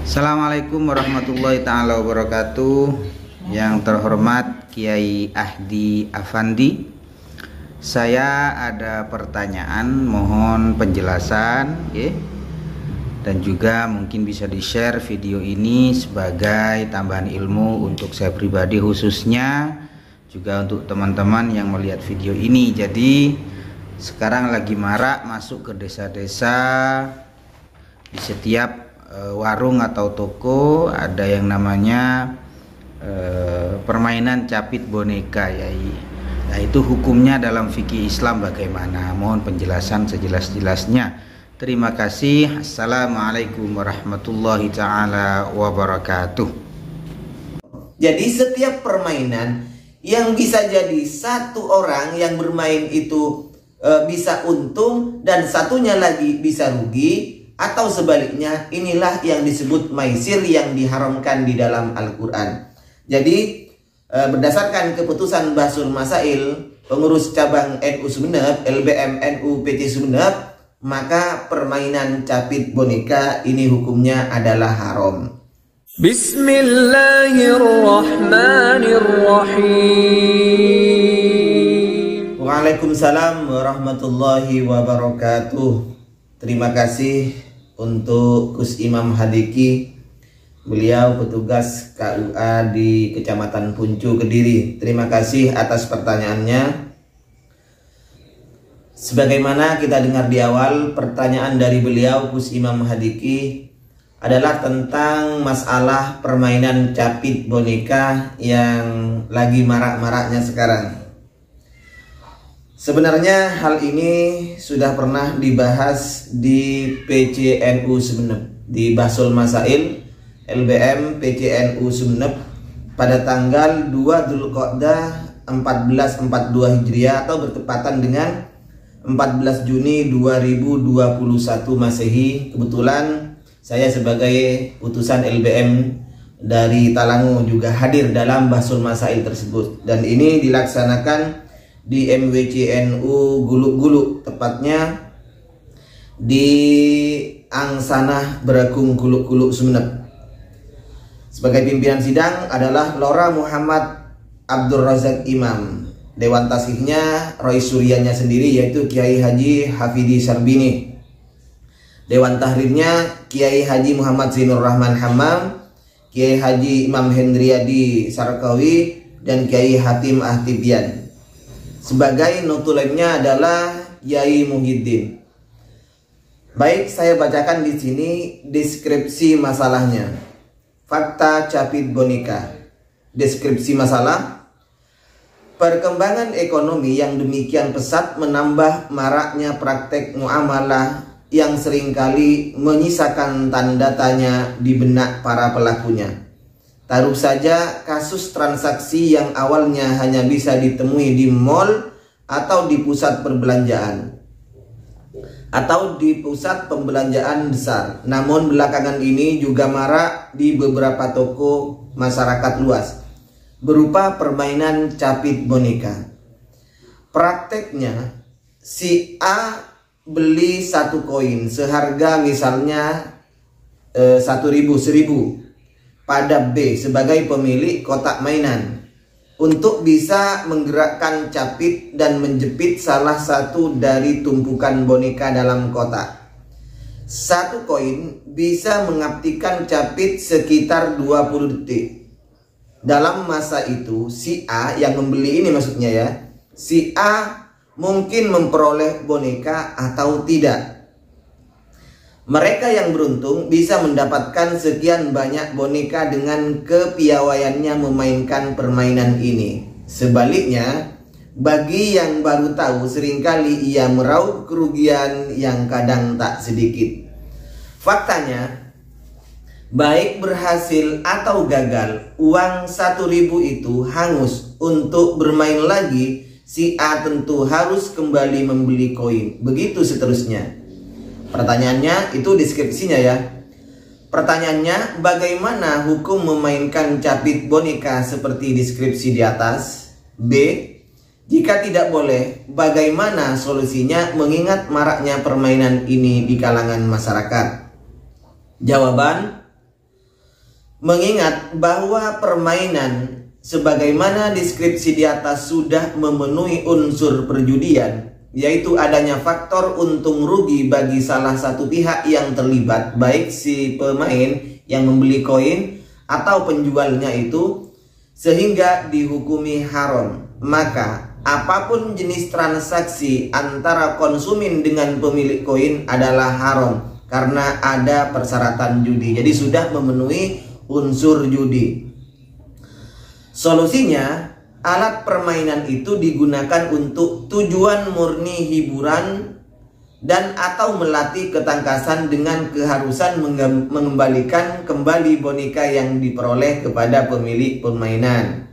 Assalamualaikum warahmatullahi ta'ala wabarakatuh. Yang terhormat Kiai Ahdi Afandi, saya ada pertanyaan, mohon penjelasan ya. Dan juga mungkin bisa di-share video ini sebagai tambahan ilmu untuk saya pribadi, khususnya juga untuk teman-teman yang melihat video ini. Jadi sekarang lagi marak masuk ke desa-desa, di setiap warung atau toko ada yang namanya permainan capit boneka ya. Nah, itu hukumnya dalam fikih Islam bagaimana? Mohon penjelasan sejelas-jelasnya. Terima kasih. Assalamualaikum warahmatullahi taala wabarakatuh. Jadi setiap permainan yang bisa jadi satu orang yang bermain itu bisa untung dan satunya lagi bisa rugi, atau sebaliknya, inilah yang disebut maisir yang diharamkan di dalam Al-Quran. Jadi berdasarkan keputusan Basul Masail, pengurus cabang NU Sumeneb, LBM NU PT Sumeneb, maka permainan capit boneka ini hukumnya adalah haram. Bismillahirrahmanirrahim. Waalaikumsalam warahmatullahi wabarakatuh. Terima kasih untuk Gus Imam Hadiki, beliau petugas KUA di Kecamatan Puncu, Kediri. Terima kasih atas pertanyaannya. Sebagaimana kita dengar di awal, pertanyaan dari beliau Gus Imam Hadiki adalah tentang masalah permainan capit boneka yang lagi marak-maraknya sekarang. Sebenarnya hal ini sudah pernah dibahas di PCNU Sumeneb, di Basul Masail LBM PCNU Sumeneb pada tanggal 2 Dzulqa'dah 1442 Hijriah atau bertepatan dengan 14 Juni 2021 Masehi. Kebetulan saya sebagai utusan LBM dari Talango juga hadir dalam Basul Masail tersebut, dan ini dilaksanakan di MWCNU Guluk-Guluk, tepatnya di Angsana Beragung Guluk-Guluk Sumeneb. Sebagai pimpinan sidang adalah Lora Muhammad Abdul Razak Imam. Dewan tasihnya Roy Suryanya sendiri yaitu Kiai Haji Hafidi Sarbini. Dewan tahrirnya Kiai Haji Muhammad Zainur Rahman Hammam, Kiai Haji Imam Hendriyadi Sarkawi, dan Kiai Hatim Ahtibian. Sebagai notulennya adalah Yai Muhyiddin. Baik, saya bacakan di sini deskripsi masalahnya. Fakta capit boneka. Deskripsi masalah: perkembangan ekonomi yang demikian pesat menambah maraknya praktek muamalah yang seringkali menyisakan tanda tanya di benak para pelakunya. Taruh saja kasus transaksi yang awalnya hanya bisa ditemui di mal atau di pusat perbelanjaan atau di pusat pembelanjaan besar. Namun belakangan ini juga marak di beberapa toko masyarakat luas berupa permainan capit boneka. Prakteknya, si A beli satu koin seharga misalnya 1.000 pada B sebagai pemilik kotak mainan untuk bisa menggerakkan capit dan menjepit salah satu dari tumpukan boneka dalam kotak. Satu koin bisa mengaptikan capit sekitar 20 detik. Dalam masa itu, si A yang membeli ini maksudnya ya, si A mungkin memperoleh boneka atau tidak. Mereka yang beruntung bisa mendapatkan sekian banyak boneka dengan kepiawaiannya memainkan permainan ini. Sebaliknya, bagi yang baru tahu, seringkali ia meraup kerugian yang kadang tak sedikit. Faktanya, baik berhasil atau gagal, uang 1.000 itu hangus. Untuk bermain lagi, si A tentu harus kembali membeli koin. Begitu seterusnya. Pertanyaannya, itu deskripsinya ya. Pertanyaannya, bagaimana hukum memainkan capit boneka seperti deskripsi di atas? B. Jika tidak boleh, bagaimana solusinya mengingat maraknya permainan ini di kalangan masyarakat? Jawaban: mengingat bahwa permainan sebagaimana deskripsi di atas sudah memenuhi unsur perjudian, yaitu adanya faktor untung rugi bagi salah satu pihak yang terlibat, baik si pemain yang membeli koin atau penjualnya itu, sehingga dihukumi haram. Maka apapun jenis transaksi antara konsumen dengan pemilik koin adalah haram karena ada persyaratan judi. Jadi sudah memenuhi unsur judi. Solusinya, alat permainan itu digunakan untuk tujuan murni hiburan dan atau melatih ketangkasan dengan keharusan mengembalikan kembali boneka yang diperoleh kepada pemilik permainan.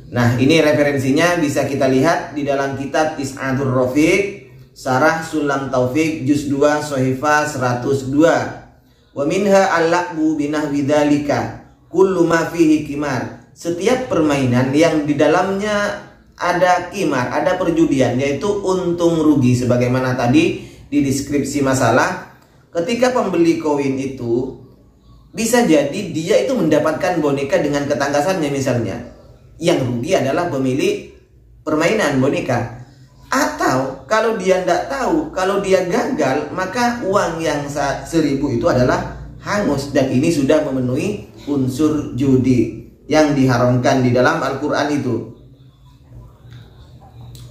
Nah, ini referensinya bisa kita lihat di dalam kitab Is'adur Rafiq, Sarah Sulam Taufik, Juz 2, Sohifah 102. Wa minha al-la'bu binahwi dzalika kullu ma fihi qimar. Setiap permainan yang di dalamnya ada qimar, ada perjudian, yaitu untung rugi, sebagaimana tadi di deskripsi masalah. Ketika pembeli koin itu bisa jadi dia itu mendapatkan boneka dengan ketangkasannya misalnya. Yang rugi adalah pemilik permainan boneka. Atau kalau dia tidak tahu, kalau dia gagal, maka uang yang 1.000 itu adalah hangus. Dan ini sudah memenuhi unsur judi yang diharamkan di dalam Al-Quran itu.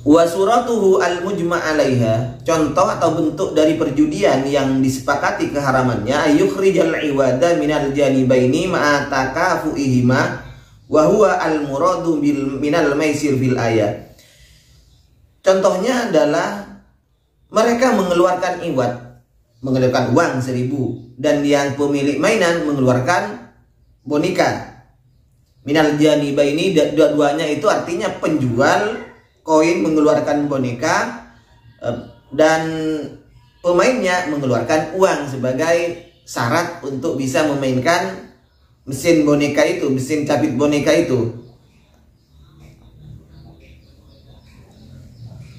Wa suratuhu al-mujma' alaiha, contoh atau bentuk dari perjudian yang disepakati keharamannya, ayyukhrijal iwada minal janibaini ma'a takafu'ihima wa huwa al-muradu minal maisir fil ayat. Contohnya adalah mereka mengeluarkan iwad, mengeluarkan uang 1.000, dan yang pemilik mainan mengeluarkan boneka. Minal janibaini, dua-duanya itu artinya penjual koin mengeluarkan boneka dan pemainnya mengeluarkan uang sebagai syarat untuk bisa memainkan mesin boneka itu, mesin capit boneka itu.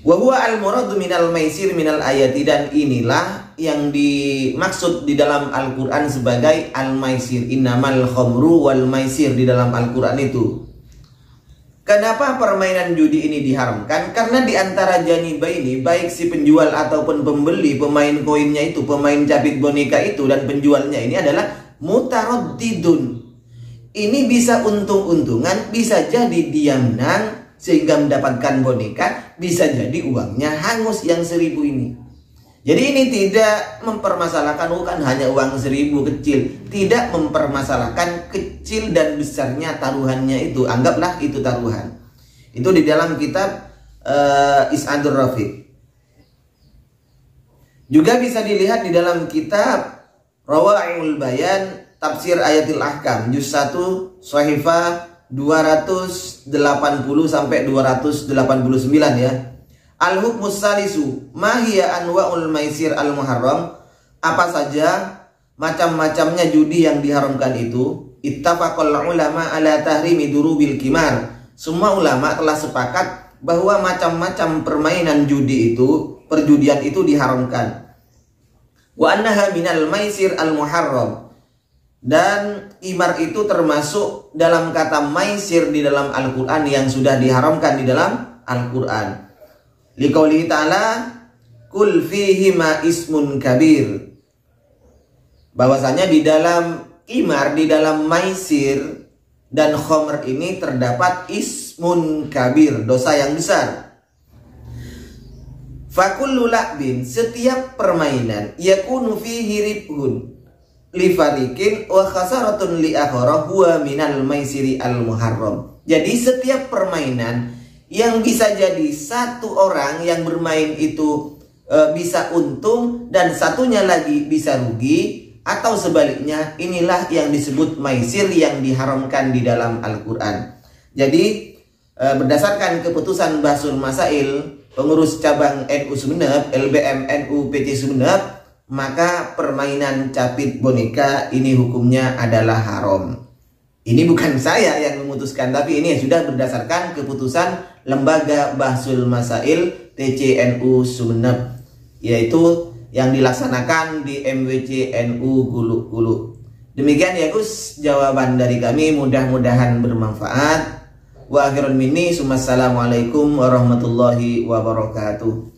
Wa huwa al-muradu minal maisir minal ayati, dan inilah yang dimaksud di dalam Al-Qur'an sebagai al-maisir. Innamal khamru wal maisir di dalam Al-Qur'an itu. Kenapa permainan judi ini diharamkan? Karena di antara janiba ini, baik si penjual ataupun pembeli, pemain koinnya itu, pemain capit boneka itu, dan penjualnya ini adalah mutaraddidun. Ini bisa untung-untungan, bisa jadi dia menang sehingga mendapatkan boneka, bisa jadi uangnya hangus yang 1.000 ini. Jadi ini tidak mempermasalahkan bukan hanya uang 1.000 kecil, tidak mempermasalahkan kecil dan besarnya taruhannya itu, anggaplah itu taruhan. Itu di dalam kitab Is'adur Rafiq. Juga bisa dilihat di dalam kitab Rawai'ul Bayan Tafsir Ayatil Ahkam, Juz 1, Sohifah 280 sampai 289 ya. Al-hukmus salisu ma hiya anwa'ul maisir al-muharram, apa saja macam-macamnya judi yang diharamkan itu. Ittafaqal ulama ala tahrimi durubil qimar, semua ulama telah sepakat bahwa macam-macam permainan judi itu, perjudian itu diharamkan. Wa annaha minal maisir al-muharram, dan qimar itu termasuk dalam kata maisir di dalam Al-Quran yang sudah diharamkan di dalam Al-Quran. Liqaulihi ta'ala kul fihima ismun kabir, bahwasanya di dalam qimar, di dalam maisir dan khomer ini terdapat ismun kabir, dosa yang besar. Fakullu la'bin, setiap permainan yakunu fihi ribhun li fariqin wa khasaratun li akhara huwa minal maisiri al muharram. Jadi setiap permainan yang bisa jadi satu orang yang bermain itu bisa untung dan satunya lagi bisa rugi, atau sebaliknya, inilah yang disebut maisir yang diharamkan di dalam Al-Quran. Jadi berdasarkan keputusan Bahsul Masail pengurus cabang NU Sumeneb, LBM NU PC Sumeneb, maka permainan capit boneka ini hukumnya adalah haram. Ini bukan saya yang memutuskan, tapi ini sudah berdasarkan keputusan Lembaga Bahsul Masail TCNU Sumeneb, yaitu yang dilaksanakan di MWC NU Gulu-Gulu. Demikian ya Gus jawaban dari kami, mudah-mudahan bermanfaat. Wa akhirun minni, assalamualaikum warahmatullahi wabarakatuh.